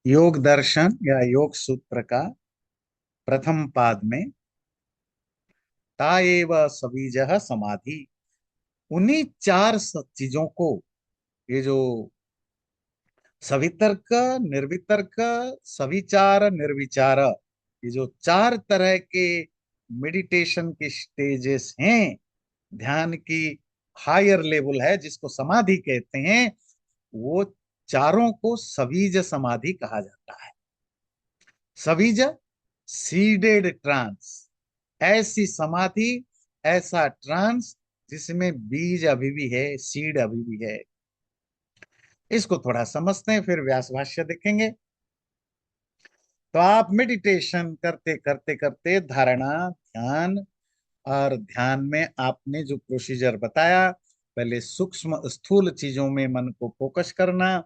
योग दर्शन या योग सूत्र का प्रथम पाद में ताएव सवीजः समाधि, उन्हीं चार चीजों को, ये जो सवितर्क, निर्वितर्क, सविचार, निर्विचार, ये जो चार तरह के मेडिटेशन के स्टेजेस हैं, ध्यान की हायर लेवल है जिसको समाधि कहते हैं, वो चारों को सवीज समाधि कहा जाता है। सवीज, सीडेड ट्रांस, ऐसी समाधि, ऐसा ट्रांस जिसमें बीज अभी भी है, सीड अभी भी है। इसको थोड़ा समझते हैं, फिर व्यास भाष्य देखेंगे। तो आप मेडिटेशन करते करते करते धारणा, ध्यान, और ध्यान में आपने जो प्रोसीजर बताया, पहले सूक्ष्म स्थूल चीजों में मन को फोकस करना,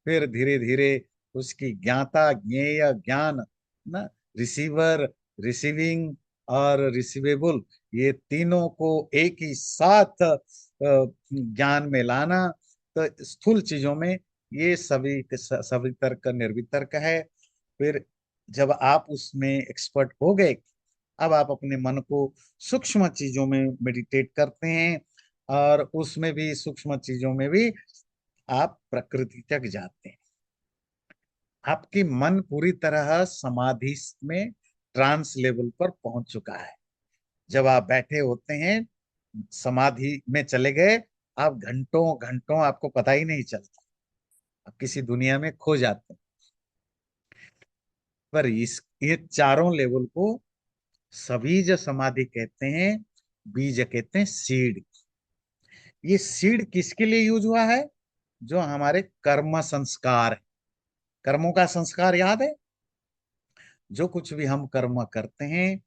फिर धीरे धीरे उसकी ज्ञाता, ज्ञेय, ज्ञान, ना, रिसीवर, रिसीविंग और रिसीवेबल, ये तीनों को एक ही साथ ज्ञान में लाना। तो स्थूल चीजों में ये सभी सवितर्क, निर्वितर्क है। फिर जब आप उसमें एक्सपर्ट हो गए, अब आप अपने मन को सूक्ष्म चीजों में मेडिटेट करते हैं, और उसमें भी सूक्ष्म चीजों में भी आप प्रकृति तक जाते हैं। आपकी मन पूरी तरह समाधि में, ट्रांस लेवल पर पहुंच चुका है। जब आप बैठे होते हैं, समाधि में चले गए, आप घंटों घंटों आपको पता ही नहीं चलता, आप किसी दुनिया में खो जाते हैं। पर इस ये चारों लेवल को सबीज समाधि कहते हैं, बीज कहते हैं सीड। ये सीड किसके लिए यूज हुआ है? जो हमारे कर्म संस्कार है। कर्मों का संस्कार याद है? जो कुछ भी हम कर्म करते हैं,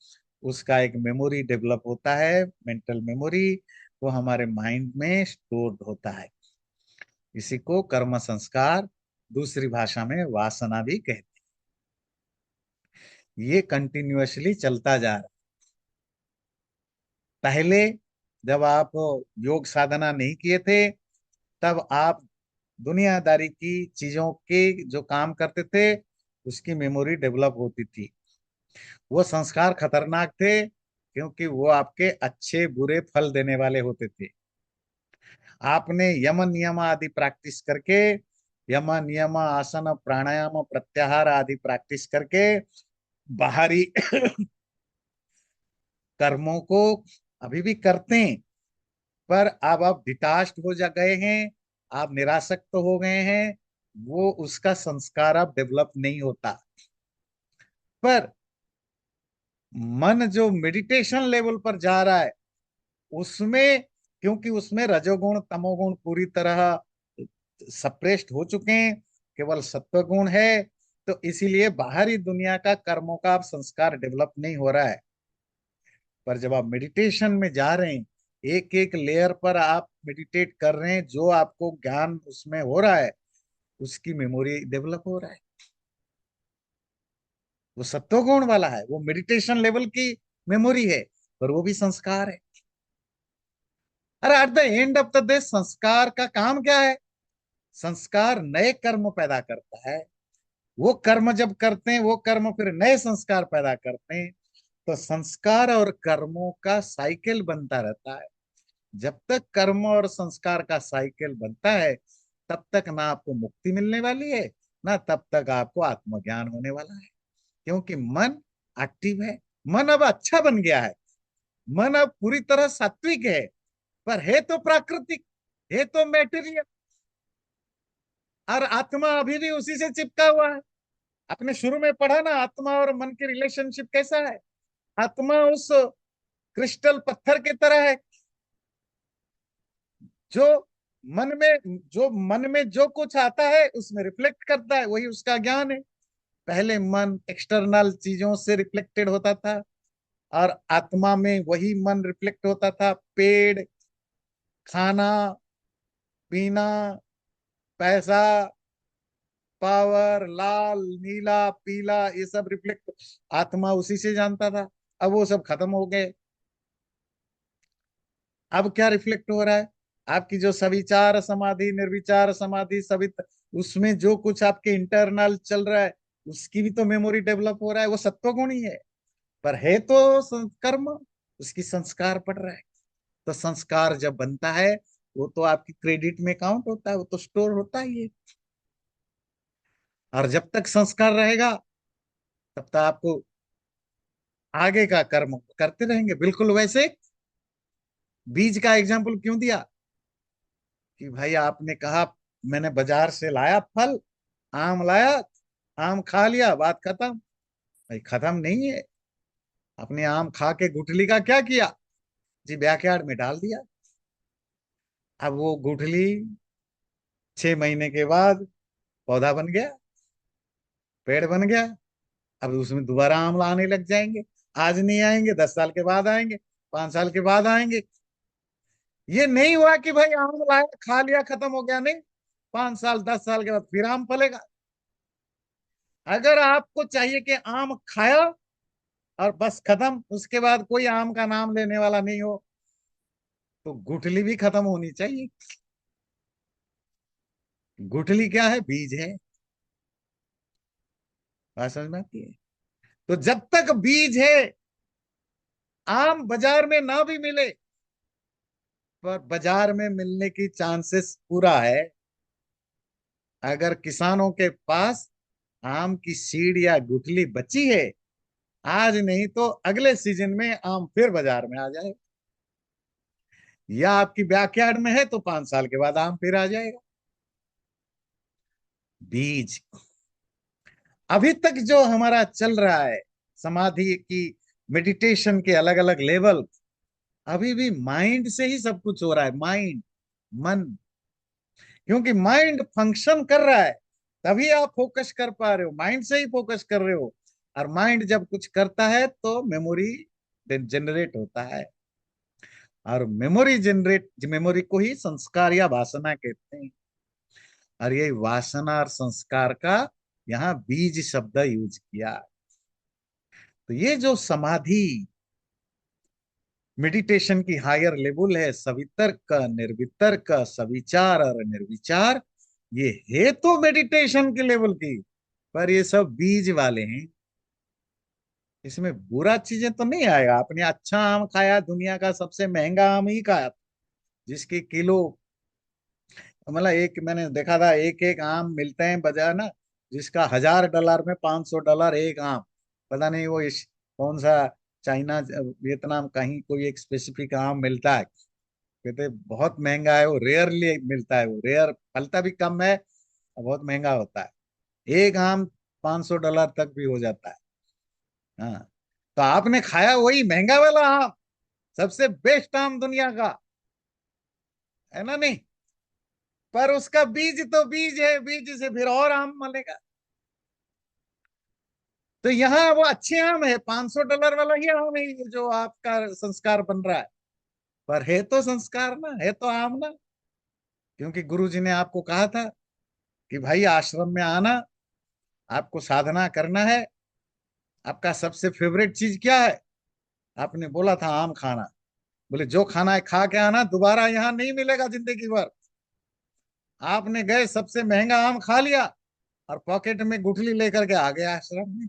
उसका एक मेमोरी डेवलप होता है, मेंटल मेमोरी, वो हमारे माइंड में स्टोर्ड होता है। इसी को कर्म संस्कार, दूसरी भाषा में वासना भी कहते हैं। ये कंटिन्यूअसली चलता जा रहा है। पहले जब आप योग साधना नहीं किए थे, तब आप दुनियादारी की चीजों के जो काम करते थे, उसकी मेमोरी डेवलप होती थी। वो संस्कार खतरनाक थे, क्योंकि वो आपके अच्छे बुरे फल देने वाले होते थे। आपने यम नियम आदि प्रैक्टिस करके, यम नियम, आसन, प्राणायाम, प्रत्याहार आदि प्रैक्टिस करके बाहरी कर्मों को अभी भी करते हैं, पर अब आप डिटाच्ड हो जा गए हैं, आप निरासक्त हो गए हैं, वो उसका संस्कार अब डेवलप नहीं होता। पर मन जो मेडिटेशन लेवल पर जा रहा है, उसमें, क्योंकि उसमें रजोगुण तमोगुण पूरी तरह सप्रेस्ड हो चुके हैं, केवल सत्व गुण है, तो इसीलिए बाहरी दुनिया का कर्मों का अब संस्कार डेवलप नहीं हो रहा है। पर जब आप मेडिटेशन में जा रहे हैं, एक एक लेयर पर आप मेडिटेट कर रहे हैं, जो आपको ज्ञान उसमें हो रहा है, उसकी मेमोरी डेवलप हो रहा है। वो सत्वगुण वाला है, वो मेडिटेशन लेवल की मेमोरी है, पर वो भी संस्कार है। अरे at the end of the day संस्कार का काम क्या है? संस्कार नए कर्म पैदा करता है। वो कर्म जब करते हैं, वो कर्म फिर नए संस्कार पैदा करते हैं। तो संस्कार और कर्मों का साइकिल बनता रहता है। जब तक कर्म और संस्कार का साइकिल बनता है, तब तक ना आपको मुक्ति मिलने वाली है, ना तब तक आपको आत्मज्ञान होने वाला है। क्योंकि मन एक्टिव है, मन अब अच्छा बन गया है, मन अब पूरी तरह सात्विक है, पर है तो प्राकृतिक, है तो मेटेरियल, और आत्मा अभी भी उसी से चिपका हुआ है। आपने शुरू में पढ़ा ना, आत्मा और मन की रिलेशनशिप कैसा है? आत्मा उस क्रिस्टल पत्थर की तरह है, जो मन में जो कुछ आता है उसमें रिफ्लेक्ट करता है, वही उसका ज्ञान है। पहले मन एक्सटर्नल चीजों से रिफ्लेक्टेड होता था, और आत्मा में वही मन रिफ्लेक्ट होता था। पेड़, खाना, पीना, पैसा, पावर, लाल, नीला, पीला, ये सब रिफ्लेक्ट आत्मा उसी से जानता था। अब वो सब खत्म हो गए। अब क्या रिफ्लेक्ट हो रहा है? आपकी जो सविचार समाधि, निर्विचार समाधि, सभी उसमें जो कुछ आपके इंटरनल चल रहा है उसकी भी तो मेमोरी डेवलप हो रहा है, वो सत्वगुण ही है। पर है तो कर्म, उसकी संस्कार पड़ रहा है। तो संस्कार जब बनता है वो तो आपकी क्रेडिट में काउंट होता है, वो तो स्टोर होता ही है। और जब तक संस्कार रहेगा तब तक आपको आगे का कर्म करते रहेंगे। बिल्कुल वैसे बीज का एग्जाम्पल क्यों दिया कि भाई आपने कहा मैंने बाजार से लाया फल, आम लाया, आम खा लिया, बात खत्म। भाई खत्म नहीं है। आपने आम खा के गुठली का क्या किया? जी बैकयार्ड में डाल दिया। अब वो गुठली 6 महीने के बाद पौधा बन गया, पेड़ बन गया। अब उसमें दोबारा आम आने लग जाएंगे। आज नहीं आएंगे, 10 साल के बाद आएंगे, 5 साल के बाद आएंगे। ये नहीं हुआ कि भाई आम लाया खा लिया खत्म हो गया, नहीं। 5 साल 10 साल के बाद फिर आम फलेगा। अगर आपको चाहिए कि आम खाया और बस खत्म, उसके बाद कोई आम का नाम लेने वाला नहीं हो, तो गुठली भी खत्म होनी चाहिए। गुठली क्या है? बीज है। बात समझ में आती है? तो जब तक बीज है, आम बाजार में ना भी मिले, पर बाजार में मिलने की चांसेस पूरा है अगर किसानों के पास आम की सीड या गुठली बची है। आज नहीं तो अगले सीजन में आम फिर बाजार में आ जाए, या आपकी बैकयार्ड में है तो 5 साल के बाद आम फिर आ जाएगा। बीज। अभी तक जो हमारा चल रहा है समाधि की, मेडिटेशन के अलग अलग लेवल, अभी भी माइंड से ही सब कुछ हो रहा है। माइंड, मन। क्योंकि माइंड फंक्शन कर रहा है तभी आप फोकस कर पा रहे हो, माइंड से ही फोकस कर रहे हो। और माइंड जब कुछ करता है तो मेमोरी जनरेट होता है। और मेमोरी को ही संस्कार या वासना कहते हैं। और ये वासना और संस्कार का यहाँ बीज शब्द यूज किया। तो ये जो समाधि मेडिटेशन की हायर लेवल है, सवितर्क, निर्वितर्क, सविचार और निर्विचार, ये है तो मेडिटेशन के लेवल की, पर ये सब बीज वाले हैं। इसमें बुरा चीजें तो नहीं आएगा। आपने अच्छा आम खाया, दुनिया का सबसे महंगा आम ही खाया, जिसकी किलो, मतलब एक मैंने देखा था, एक एक आम मिलते हैं बाजार ना, जिसका $1000 में $500 एक आम। पता नहीं वो इस कौन सा, चाइना वियतनाम कहीं कोई एक स्पेसिफिक आम मिलता है। कहते बहुत महंगा है वो, रेयरली मिलता है, वो रेयर, फलता भी कम है और बहुत महंगा होता है। एक आम $500 तक भी हो जाता है। हाँ। तो आपने खाया वही महंगा वाला आम, सबसे बेस्ट आम दुनिया का, है ना? नहीं। पर उसका बीज तो बीज है, बीज से फिर और आम मिलेगा। तो यहाँ वो अच्छे आम है, $500 वाला ही आम है ये जो आपका संस्कार बन रहा है। पर है तो संस्कार ना, है तो आम ना। क्योंकि गुरु जी ने आपको कहा था कि भाई आश्रम में आना, आपको साधना करना है। आपका सबसे फेवरेट चीज क्या है? आपने बोला था आम खाना। बोले जो खाना है खा के आना, दोबारा यहाँ नहीं मिलेगा जिंदगी भर। आपने गए सबसे महंगा आम खा लिया और पॉकेट में गुठली लेकर के आ गए आश्रम में।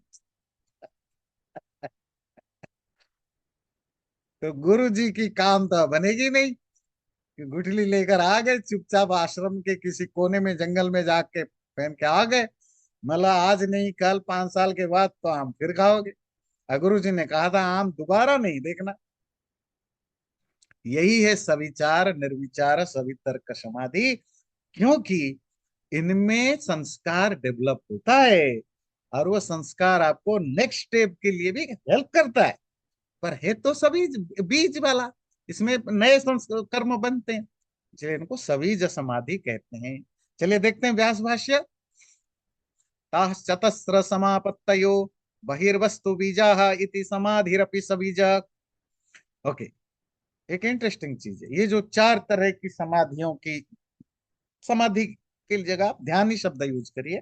तो गुरु जी की काम तो बनेगी नहीं कि गुठली लेकर आ गए चुपचाप आश्रम के किसी कोने में जंगल में जाके पहन के आ गए। मतलब आज नहीं कल 5 साल के बाद तो आम फिर खाओगे। और गुरु जी ने कहा था आम दोबारा नहीं देखना। यही है सविचार निर्विचार सवितर्क समाधि। क्योंकि इनमें संस्कार डेवलप होता है और वो संस्कार आपको नेक्स्ट स्टेप के लिए भी हेल्प करता है। पर है तो सभी बीज वाला, इसमें नए कर्म बनते हैं, इसलिए इनको सवीज समाधि कहते हैं। चलिए देखते हैं व्यास भाष्य। ताः चतस्र समापत्तयो बहिर्वस्तु बीजाः इति समाधिरपि सबीज। ओके। एक इंटरेस्टिंग चीज है, ये जो 4 तरह की समाधियों की, समाधि की जगह आप ध्यान ही शब्द यूज करिए।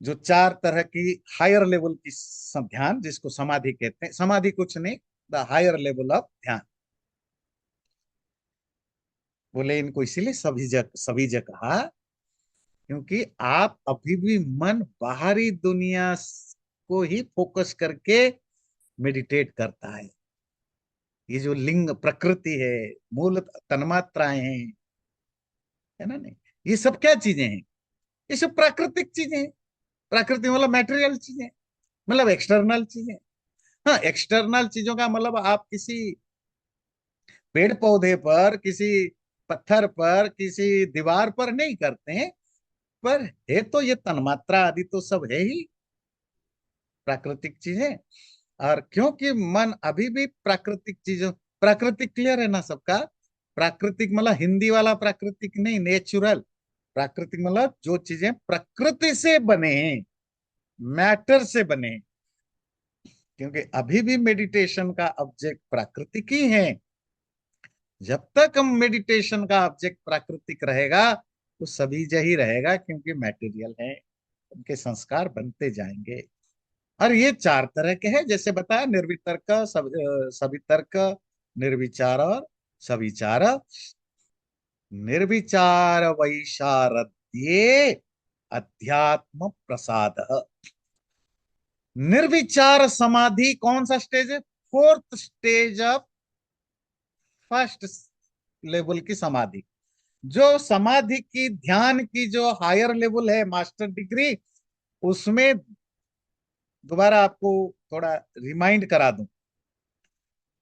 जो 4 तरह की हायर लेवल की ध्यान, जिसको समाधि कहते हैं, समाधि कुछ नहीं, द हायर लेवल ऑफ ध्यान। बोले इनको इसीलिए सभी जग कहा क्योंकि आप अभी भी मन बाहरी दुनिया को ही फोकस करके मेडिटेट करता है। ये जो लिंग प्रकृति है, मूल तन्मात्राएं हैं, है ना, नहीं, ये सब क्या चीजें हैं? ये सब प्राकृतिक चीजें हैं। प्राकृतिक मतलब मैटेरियल चीजें, मतलब एक्सटर्नल चीजें। हाँ, एक्सटर्नल चीजों का मतलब आप किसी पेड़ पौधे पर, किसी पत्थर पर, किसी दीवार पर नहीं करते हैं, पर है तो ये तन्मात्रा आदि तो सब है ही प्राकृतिक चीजें। और क्योंकि मन अभी भी प्राकृतिक चीजों, प्राकृतिक क्लियर है ना सबका? प्राकृतिक मतलब हिंदी वाला प्राकृतिक नहीं, नेचुरल प्राकृतिक मतलब जो चीजें प्रकृति से बने हैं, मैटर से बने हैं। क्योंकि अभी भी मेडिटेशन का ऑब्जेक्ट प्राकृतिक ही है। जब तक हम मेडिटेशन का ऑब्जेक्ट प्राकृतिक रहेगा तो सभी ही रहेगा, क्योंकि मटेरियल है, उनके संस्कार बनते जाएंगे। और ये चार तरह के हैं, जैसे बताया, निर्वितर्क, सवितर्क, निर्विचार और सविचार। निर्विचार वैशारद्ये अध्यात्म प्रसाद। निर्विचार समाधि कौन सा स्टेज है? Fourth stage of first level की समाधि। जो समाधि की, ध्यान की जो हायर लेवल है, मास्टर डिग्री, उसमें दोबारा आपको थोड़ा रिमाइंड करा दूं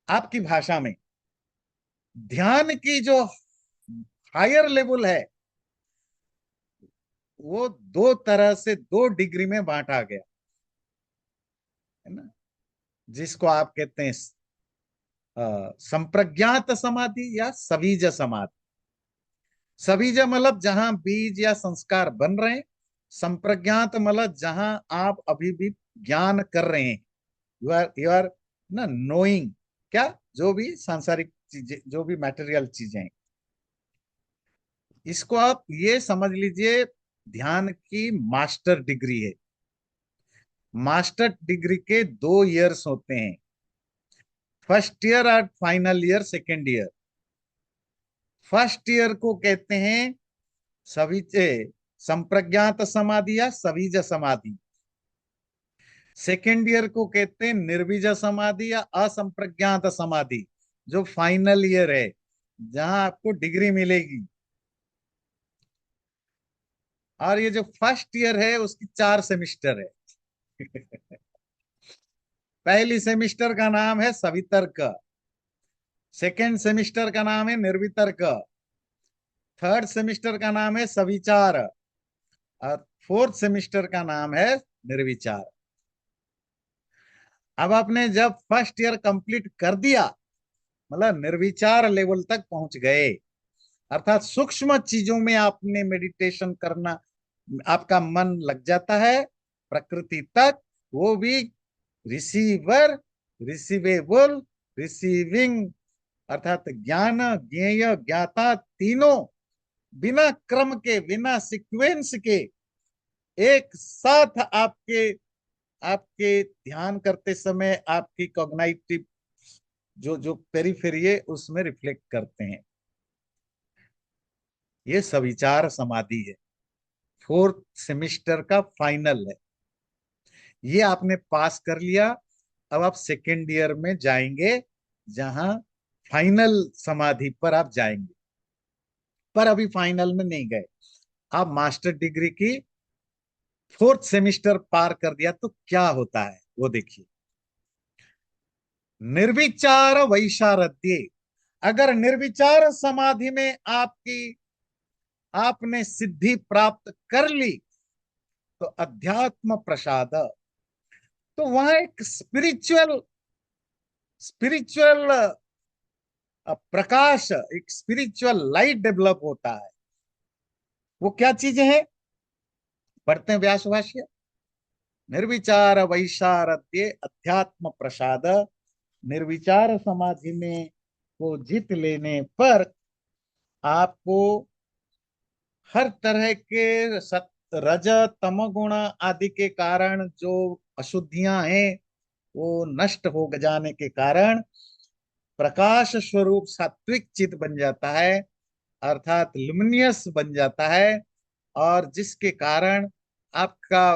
आपकी भाषा में। ध्यान की जो हायर लेवल है, वो दो तरह से, दो डिग्री में बांटा गया है ना, जिसको आप कहते हैं संप्रज्ञात समाधि या सवीज समाधि। सवीज मतलब जहां बीज या संस्कार बन रहे हैं। संप्रज्ञात मतलब जहां आप अभी भी ज्ञान कर रहे हैं, यू आर ना नोइंग, क्या, जो भी सांसारिक चीजें, जो भी मटेरियल चीजें हैं। इसको आप ये समझ लीजिए, ध्यान की मास्टर डिग्री है। मास्टर डिग्री के 2 इयर्स होते हैं, फर्स्ट ईयर और final year, second year. First year को कहते हैं सभी संप्रज्ञात समाधि या सवीज समाधि। सेकेंड ईयर को कहते हैं निर्विज समाधि या असंप्रज्ञात समाधि, जो फाइनल ईयर है, जहां आपको डिग्री मिलेगी। और ये जो फर्स्ट ईयर है उसकी 4 सेमिस्टर है। पहली सेमिस्टर का नाम है सवितर्क, सेकेंड सेमिस्टर का नाम है निर्वितर्क, थर्ड सेमिस्टर का नाम है सविचार, और फोर्थ सेमिस्टर का नाम है निर्विचार। अब आपने जब फर्स्ट ईयर कंप्लीट कर दिया, मतलब निर्विचार लेवल तक पहुंच गए, अर्थात सूक्ष्म चीजों में आपने मेडिटेशन करना, आपका मन लग जाता है प्रकृति तक, वो भी रिसीवर, रिसीवेबल, रिसीविंग, अर्थात ज्ञान, ज्ञेय, ज्ञाता, तीनों बिना क्रम के, बिना सीक्वेंस के एक साथ आपके आपके ध्यान करते समय आपकी कॉग्नाइटिव जो जो पेरिफेरी है उसमें रिफ्लेक्ट करते हैं। ये सविचार समाधि है, फोर्थ सेमिस्टर का फाइनल है। ये आपने पास कर लिया। अब आप सेकेंड ईयर में जाएंगे, जहां फाइनल समाधि पर आप जाएंगे। पर अभी फाइनल में नहीं गए, आप मास्टर डिग्री की फोर्थ सेमिस्टर पार कर दिया, तो क्या होता है वो देखिए। निर्विचार वैशारद्ये, अगर निर्विचार समाधि में आपने सिद्धि प्राप्त कर ली, तो अध्यात्म प्रसाद, तो वहां एक स्पिरिचुअल स्पिरिचुअल प्रकाश, एक स्पिरिचुअल लाइट डेवलप होता है। वो क्या चीजें हैं? पढ़ते हैं व्यास भाष्य। निर्विचार वैशारद्ये अध्यात्म प्रसाद। निर्विचार समाधि में को जीत लेने पर आपको हर तरह के रज तम गुण आदि के कारण जो अशुद्धियां हैं, वो नष्ट हो जाने के कारण प्रकाश स्वरूप सात्विक चित बन जाता है, अर्थात लुमिनियस बन जाता है। और जिसके कारण आपका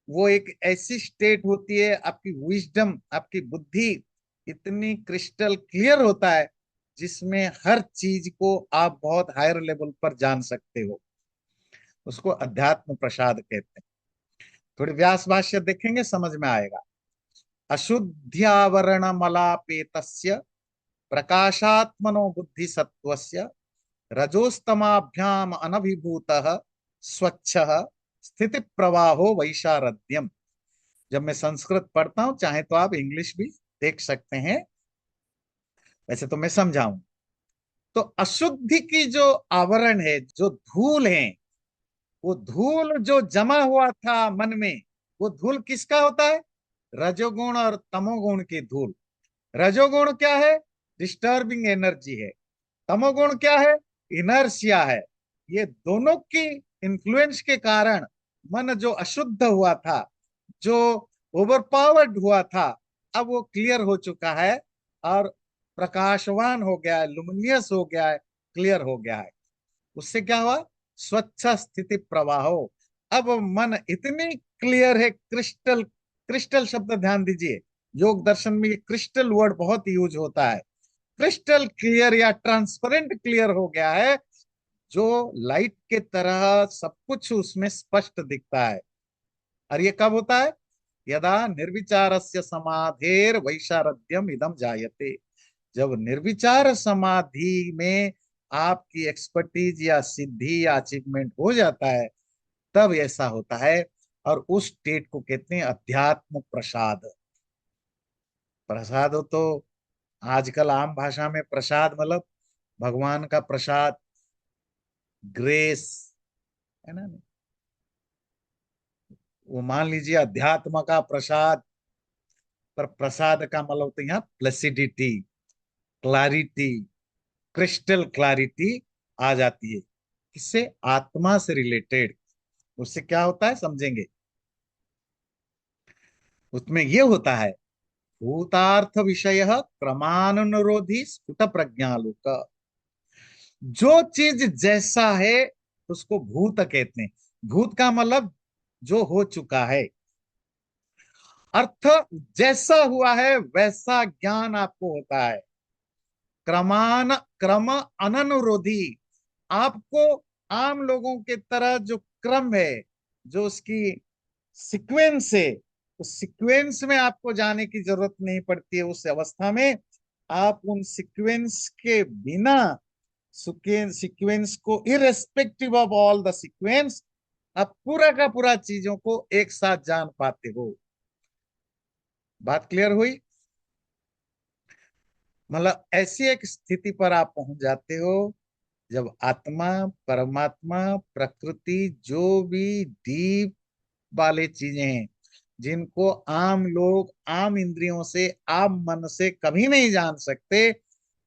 वो एक ऐसी स्टेट होती है, आपकी विजडम, आपकी बुद्धि इतनी क्रिस्टल क्लियर होता है जिसमें हर चीज को आप बहुत हायर लेवल पर जान सकते हो। उसको अध्यात्म प्रसाद कहते हैं। थोड़ी व्यास भाष्य देखेंगे, समझ में आएगा। अशुद्ध्यावरण मलापेतस्य प्रकाशात्मनो बुद्धि सत्वस्य रजोस्तमाभ्याम अनभिभूतः स्वच्छः स्थिति प्रवाहो वैशारद्यम। जब मैं संस्कृत पढ़ता हूं, चाहे तो आप इंग्लिश भी देख सकते हैं, वैसे तो मैं समझाऊं। तो अशुद्धि की जो आवरण है, जो धूल है, वो धूल जो जमा हुआ था मन में, वो धूल किसका होता है? रजोगुण और तमोगुण की धूल। रजोगुण क्या है? डिस्टर्बिंग एनर्जी है। तमोगुण क्या है? इनर्शिया है। ये दोनों की इन्फ्लुएंस के कारण मन जो अशुद्ध हुआ था, जो ओवरपावर्ड हुआ था, अब वो क्लियर हो चुका है और प्रकाशवान हो गया है, लुमिनियस हो गया है, क्लियर हो गया है। उससे क्या हुआ? स्वच्छ स्थिति प्रवाहो। अब मन इतनी क्लियर है, क्रिस्टल, क्रिस्टल शब्द ध्यान दीजिए, योग दर्शन में ये क्रिस्टल वर्ड बहुत यूज होता है। क्रिस्टल क्लियर या ट्रांसपेरेंट क्लियर हो गया है, जो लाइट के तरह सब कुछ उसमें स्पष्ट दिखता है। और ये कब होता है? यदा निर्विचारस्य समाधेर वैशारद्यम इदम जायते। जब निर्विचार समाधि में आपकी एक्सपर्टीज या सिद्धि या अचीवमेंट हो जाता है, तब ऐसा होता है। और उस स्टेट को कहते हैं अध्यात्म प्रसाद। प्रसाद हो तो आजकल आम भाषा में प्रसाद मतलब भगवान का प्रसाद, ग्रेस, है ना? वो मान लीजिए अध्यात्म का प्रसाद, पर प्रसाद का मतलब होता है यहाँ प्लसिडिटी, क्लैरिटी, क्रिस्टल क्लैरिटी आ जाती है। किससे? आत्मा से रिलेटेड। उससे क्या होता है समझेंगे। उसमें ये होता है, भूतार्थ विषय क्रमानुरोधी स्फुट प्रज्ञालोक। जो चीज जैसा है उसको भूत कहते हैं। भूत का मतलब जो हो चुका है, अर्थ जैसा हुआ है वैसा ज्ञान आपको होता है। क्रमान क्रम अननुरोधी। आपको आम लोगों के तरह जो क्रम है, जो उसकी सीक्वेंस है, उस सीक्वेंस में आपको जाने की जरूरत नहीं पड़ती है। उस अवस्था में आप उन सीक्वेंस के बिना, सीक्वेंस को irrespective of all the sequence, आप पूरा का पूरा चीजों को एक साथ जान पाते हो। बात क्लियर हुई? मतलब ऐसी एक स्थिति पर आप पहुंच जाते हो जब आत्मा, परमात्मा, प्रकृति, जो भी डीप वाले चीजें हैं, जिनको आम लोग आम इंद्रियों से, आम मन से कभी नहीं जान सकते,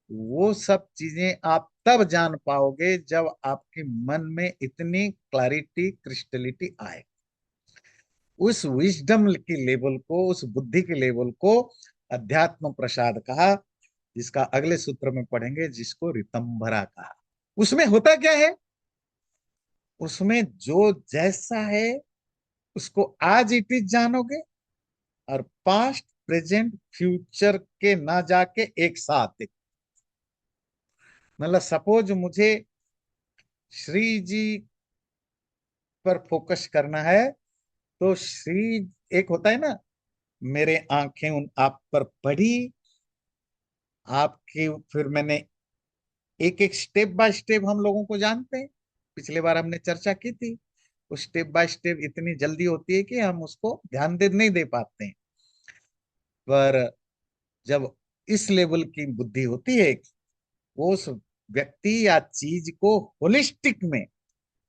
वो सब चीजें आप तब जान पाओगे जब आपके मन में इतनी क्लैरिटी, क्रिस्टलिटी आए। उस विजडम की लेवल को, उस बुद्धि के लेवल को अध्यात्म प्रसाद कहा, जिसका अगले सूत्र में पढ़ेंगे, जिसको रितंभरा कहा। उसमें होता क्या है? उसमें जो जैसा है उसको आज इट इज जानोगे, और पास्ट, प्रेजेंट, फ्यूचर के ना जाके एक साथ देखो। मतलब सपोज मुझे श्री जी पर फोकस करना है, तो श्री एक होता है ना, मेरे आंखें उन आप पर पड़ी, आपकी फिर मैंने एक एक स्टेप बाय स्टेप, हम लोगों को जानते हैं, पिछले बार हमने चर्चा की थी। उस स्टेप बाय स्टेप इतनी जल्दी होती है कि हम उसको ध्यान दे नहीं दे पाते हैं। पर जब इस लेवल की बुद्धि होती है, वो उस व्यक्ति या चीज को होलिस्टिक में,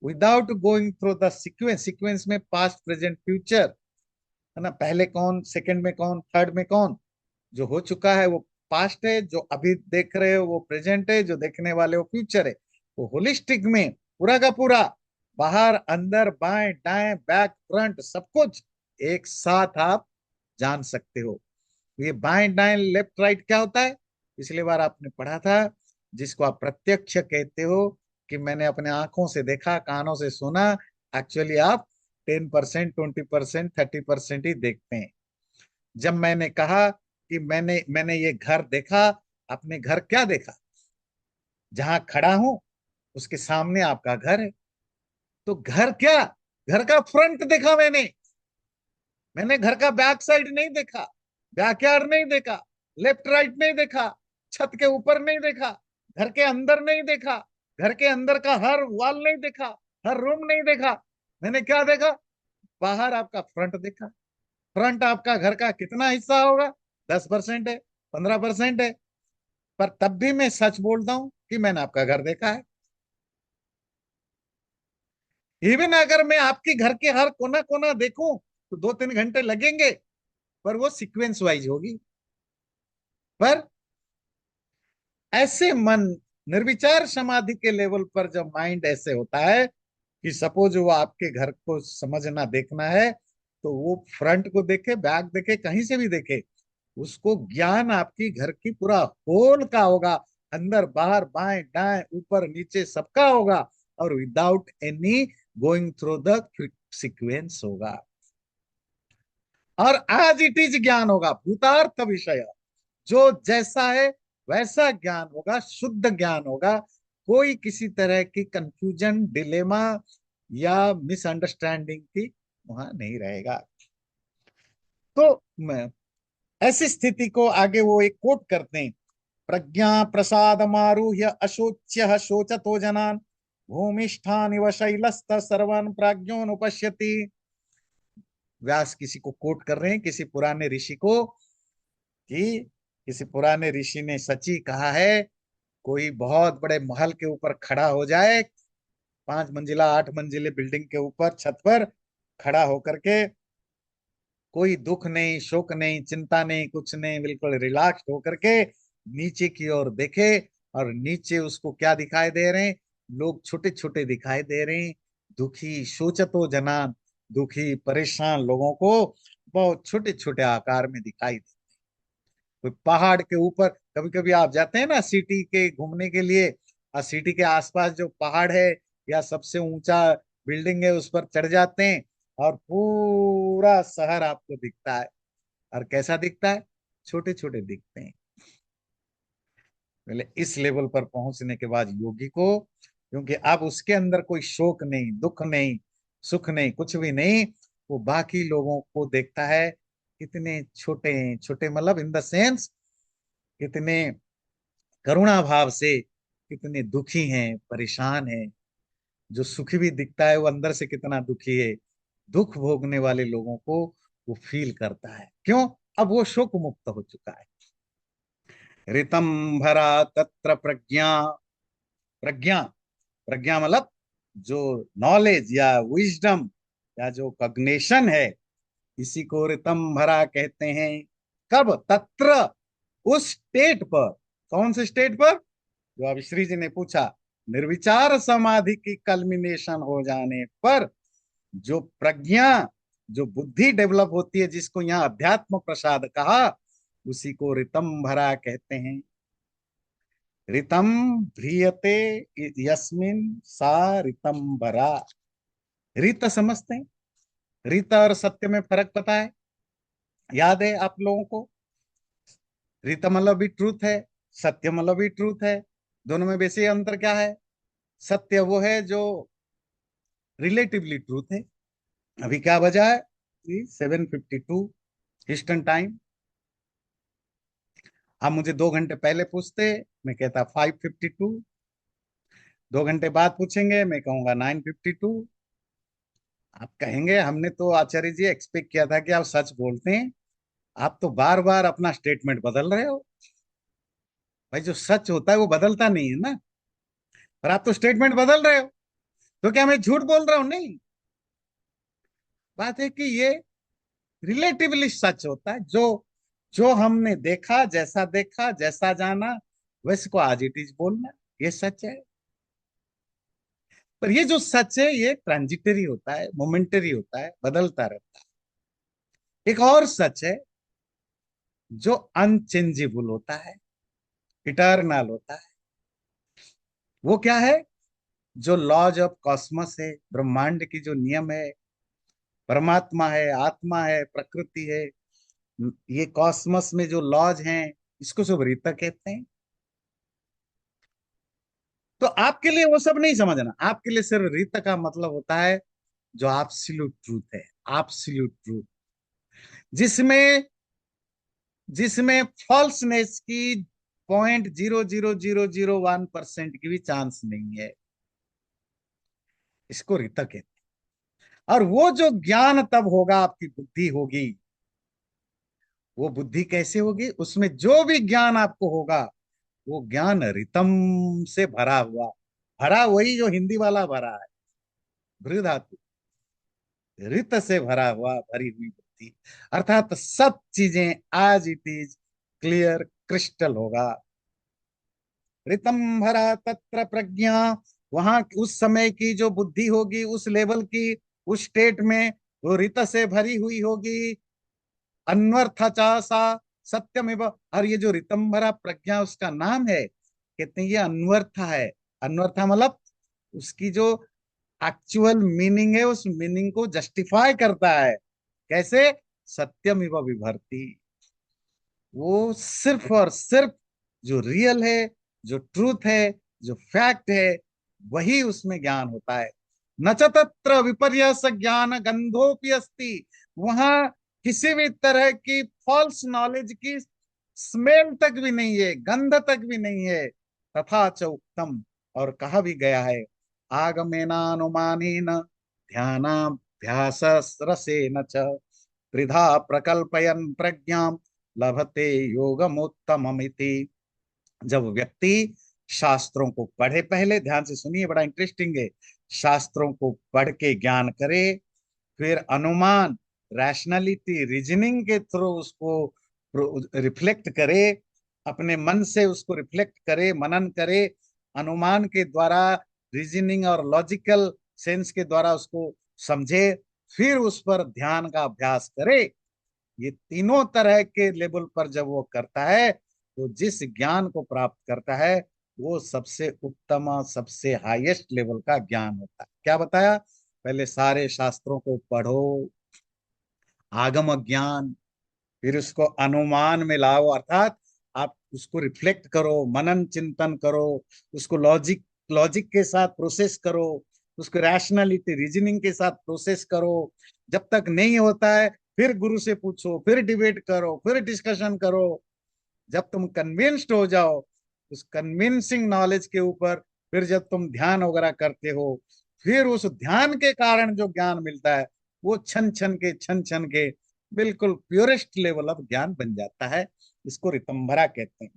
without going through the sequence, sequence में पास्ट, प्रेजेंट, फ्यूचर, है ना, पहले कौन, सेकंड में कौन, थर्ड में कौन, जो हो चुका है वो पास्ट है, जो अभी देख रहे हो वो प्रेजेंट है, जो देखने वाले वो फ्यूचर है। वो होलिस्टिक में पूरा का पूरा, बाहर, अंदर, बाएं, दाएं, बैक, फ्रंट, सब कुछ एक साथ आप जान सकते हो। ये बाएं, दाएं, लेफ्ट, राइट क्या होता है? पिछली बार आपने पढ़ा था, जिसको आप प्रत्यक्ष कहते हो, कि मैंने अपने आंखों से देखा, कानों से सुना, एक्चुअली आप 10%, 20%, 30% ही देखते हैं। जब मैंने कहा कि मैंने ये घर देखा, आपने घर क्या देखा? जहां खड़ा हूं उसके सामने आपका घर है। तो घर क्या? घर का फ्रंट देखा मैंने। मैंने घर का बैक साइड नहीं देखा, बैकयार्ड नहीं देखा, लेफ्ट राइट नहीं देखा, छत के ऊपर नहीं देखा, घर के अंदर नहीं देखा, घर के अंदर का हर वॉल नहीं देखा, हर रूम नहीं देखा। मैंने क्या देखा? बाहर आपका फ्रंट देखा। फ्रंट आपका घर का कितना हिस्सा होगा? 10% है, 15% है। पर तब भी मैं सच बोलता हूं कि मैंने आपका घर देखा है। इवन अगर मैं आपके घर के हर कोना कोना देखूं तो 2-3 घंटे लगेंगे, पर वो सीक्वेंस वाइज होगी। पर ऐसे मन, निर्विचार समाधि के लेवल पर जब माइंड ऐसे होता है कि सपोज वो आपके घर को समझना देखना है, तो वो फ्रंट को देखे, बैक देखे, कहीं से भी देखे, उसको ज्ञान आपकी घर की पूरा होल का होगा। अंदर बाहर बाएं दाएं ऊपर नीचे सबका होगा, और without any going through the sequence होगा। और आज इट इज ज्ञान होगा, भूतार्थ विषय। जो जैसा है वैसा ज्ञान होगा, शुद्ध ज्ञान होगा। कोई किसी तरह की कंफ्यूजन, डिलेमा या मिसअंडरस्टैंडिंग की वहां नहीं रहेगा। तो मैं ऐसी स्थिति को आगे वो एक कोट करते हैं। प्रज्ञा प्रसाद मारूह्य अशोच्य शोचतो जनान भूमिष्ठान इव शैलस्त सर्वन प्राज्ञोनुपश्यति। व्यास किसी को कोट कर रहे हैं, किसी पुराने ऋषि को, कि किसी पुराने ऋषि ने सची कहा है, कोई बहुत बड़े महल के ऊपर खड़ा हो जाए, 5 मंजिला 8 मंजिले बिल्डिंग के ऊपर छत पर खड़ा होकर के, कोई दुख नहीं, शोक नहीं, चिंता नहीं, कुछ नहीं, बिल्कुल रिलैक्स होकर के नीचे की ओर देखे, और नीचे उसको क्या दिखाई दे रहे हैं? लोग छोटे छोटे दिखाई दे रहे हैं। दुखी शोचतो जनान, दुखी परेशान लोगों को बहुत छोटे छोटे आकार में दिखाई दे। कोई पहाड़ के ऊपर, कभी कभी आप जाते हैं ना सिटी के घूमने के लिए, और सिटी के आसपास जो पहाड़ है या सबसे ऊंचा बिल्डिंग है उस पर चढ़ जाते हैं, और पूरा शहर आपको दिखता है। और कैसा दिखता है? छोटे छोटे दिखते हैं। पहले इस लेवल पर पहुंचने के बाद योगी को, क्योंकि अब उसके अंदर कोई शोक नहीं, दुख नहीं, सुख नहीं, कुछ भी नहीं, वो बाकी लोगों को देखता है कितने छोटे हैं, छोटे मतलब इन द सेंस कितने करुणा भाव से, कितने दुखी हैं, परेशान हैं। जो सुखी भी दिखता है वो अंदर से कितना दुखी है। दुख भोगने वाले लोगों को वो फील करता है। क्यों? अब वो शोक मुक्त हो चुका है। ऋतम भरा तत्र प्रज्ञा। प्रज्ञा, प्रज्ञा मतलब जो नॉलेज या विजडम या जो कॉग्निशन है, इसी को ऋतम भरा कहते हैं। कब? तत्र, उस स्टेट पर। कौन से स्टेट पर? जो अब श्री जी ने पूछा, निर्विचार समाधि की कल्मिनेशन हो जाने पर जो प्रज्ञा, जो बुद्धि डेवलप होती है, जिसको यहाँ अध्यात्म प्रसाद कहा, उसी को ऋतम भरा कहते हैं। ऋतम ध्रियते यस्मिन सा ऋतंबरा। ऋत समझते हैं? ऋत और सत्य में फर्क पता है? याद है आप लोगों को? ऋत मतलब भी ट्रूथ है, सत्य मतलब भी ट्रूथ है। दोनों में बेसिक अंतर क्या है? सत्य वो है जो रिलेटिवली ट्रूथ है। अभी क्या बजा है? 7:52 ईस्टर्न टाइम। आप मुझे 2 घंटे पहले पूछते, मैं कहता 5:52। 2 घंटे बाद पूछेंगे, मैं कहूंगा 9:52। आप कहेंगे हमने तो आचार्य जी एक्सपेक्ट किया था कि आप सच बोलते हैं, आप तो बार बार अपना स्टेटमेंट बदल रहे हो। भाई जो सच होता है वो बदलता नहीं है ना, पर आप तो स्टेटमेंट बदल रहे हो। तो क्या मैं झूठ बोल रहा हूं? नहीं। बात है कि ये रिलेटिवली सच होता है। जो जो हमने देखा, जैसा देखा, जैसा जाना, वैसे को आज इट इज बोलना, ये सच है। पर ये जो सच है ये ट्रांजिटरी होता है, मोमेंटरी होता है, बदलता रहता है। एक और सच है जो अनचेंजेबल होता है, इटर्नल होता है। वो क्या है? जो लॉज ऑफ कॉस्मस है, ब्रह्मांड की जो नियम है, परमात्मा है, आत्मा है, प्रकृति है, ये कॉस्मस में जो लॉज हैं, इसको सब रीता कहते हैं। तो आपके लिए वो सब नहीं समझना, आपके लिए सिर्फ रीता का मतलब होता है जो एब्सोल्यूट ट्रूथ है, एब्सोल्यूट ट्रूथ, जिसमें जिसमें फॉल्सनेस की 0.00001% की भी चांस नहीं है, इसको ऋतक कहते हैं। और वो जो ज्ञान तब होगा, आपकी बुद्धि होगी, वो बुद्धि कैसे होगी, उसमें जो भी ज्ञान आपको होगा, वो ज्ञान रितम से भरा हुआ, भरा वही जो हिंदी वाला भरा है, भृ धातु, रित से भरा हुआ, भरी हुई बुद्धि, अर्थात सब चीजें आज इट इज क्लियर, क्रिस्टल होगा। रितम भरा तत्र प्रज्ञा, वहां उस समय की जो बुद्धि होगी, उस लेवल की, उस स्टेट में, वो रित से भरी हुई होगी। अन्वर्थ सा सत्यमेव, और ये जो रितंभरा प्रज्ञा उसका नाम है, कहते हैं ये अन्वर्थ है। अन्वर्थ मतलब उसकी जो एक्चुअल मीनिंग है, उस मीनिंग को जस्टिफाई करता है। कैसे? सत्यमेव विभर्ति, वो सिर्फ और सिर्फ जो रियल है, जो ट्रूथ है, जो फैक्ट है, वही उसमें ज्ञान होता है। न च तत्र विपर्यस ज्ञान गंधोपि अस्ति, वहां किसी भी तरह की फॉल्स नॉलेज की स्मेल तक भी नहीं है, गंध तक भी नहीं है। तथा च उक्तम, और कहा भी गया है, आगमेनानुमानेन ध्यानाभ्यास रसेन च त्रिधा प्रकल्पयन् प्रज्ञा लभते योगमुत्तममिति। जब व्यक्ति शास्त्रों को पढ़े, पहले ध्यान से सुनिए, बड़ा इंटरेस्टिंग है, शास्त्रों को पढ़ के ज्ञान करे, फिर अनुमान, रैशनैलिटी, रीजनिंग के थ्रू उसको रिफ्लेक्ट करे, अपने मन से उसको रिफ्लेक्ट करे, मनन करे, अनुमान के द्वारा, रीजनिंग और लॉजिकल सेंस के द्वारा उसको समझे, फिर उस पर ध्यान का अभ्यास करे। ये तीनों तरह के लेवल पर जब वो करता है, तो जिस ज्ञान को प्राप्त करता है, वो सबसे उत्तम, सबसे हाईएस्ट लेवल का ज्ञान होता है। क्या बताया? पहले सारे शास्त्रों को पढ़ो, आगम ज्ञान, फिर उसको अनुमान में लाओ, अर्थात आप उसको रिफ्लेक्ट करो, मनन चिंतन करो, उसको लॉजिक लॉजिक के साथ प्रोसेस करो, उसको रैशनैलिटी रीजनिंग के साथ प्रोसेस करो। जब तक नहीं होता है, फिर गुरु से पूछो, फिर डिबेट करो, फिर डिस्कशन करो। जब तुम कन्विंस्ड हो जाओ उस कन्विंसिंग नॉलेज के ऊपर, फिर जब तुम ध्यान वगैरह करते हो, फिर उस ध्यान के कारण जो ज्ञान मिलता है, वो छन छन के बिल्कुल प्योरेस्ट लेवल ऑफ ज्ञान बन जाता है। इसको रितंभरा कहते हैं।